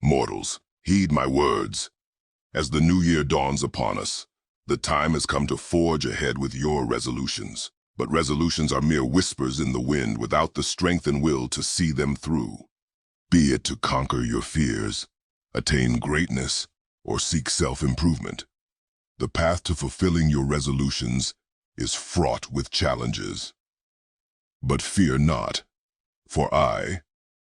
Mortals, heed my words. As the new year dawns upon us, the time has come to forge ahead with your resolutions. But resolutions are mere whispers in the wind without the strength and will to see them through. Be it to conquer your fears, attain greatness, or seek self-improvement. The path to fulfilling your resolutions is fraught with challenges. But fear not, for I,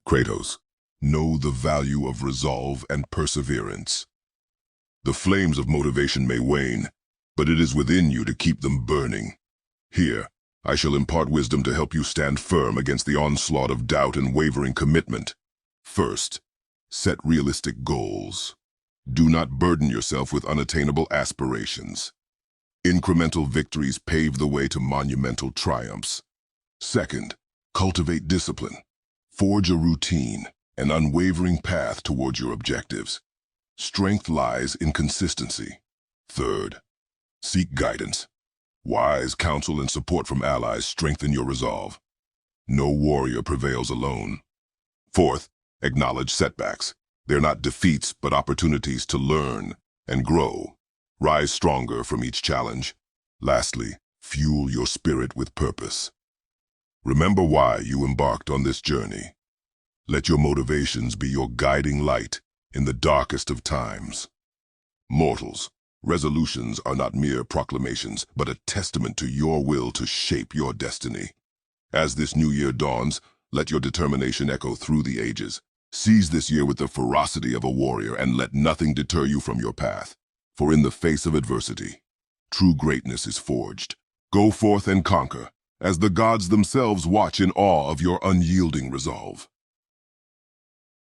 Kratos, know the value of resolve and perseverance. The flames of motivation may wane, but it is within you to keep them burning. Here, I shall impart wisdom to help you stand firm against the onslaught of doubt and wavering commitment. First, set realistic goals. Do not burden yourself with unattainable aspirations. Incremental victories pave the way to monumental triumphs. Second, cultivate discipline. Forge a routine, an unwavering path towards your objectives. Strength lies in consistency. Third, seek guidance. Wise counsel and support from allies strengthen your resolve. No warrior prevails alone. Fourth, acknowledge setbacks. They're not defeats, but opportunities to learn and grow. Rise stronger from each challenge. Lastly, fuel your spirit with purpose. Remember why you embarked on this journey. Let your motivations be your guiding light in the darkest of times. Mortals, resolutions are not mere proclamations, but a testament to your will to shape your destiny. As this new year dawns, let your determination echo through the ages. Seize this year with the ferocity of a warrior and let nothing deter you from your path. For in the face of adversity, true greatness is forged. Go forth and conquer, as the gods themselves watch in awe of your unyielding resolve.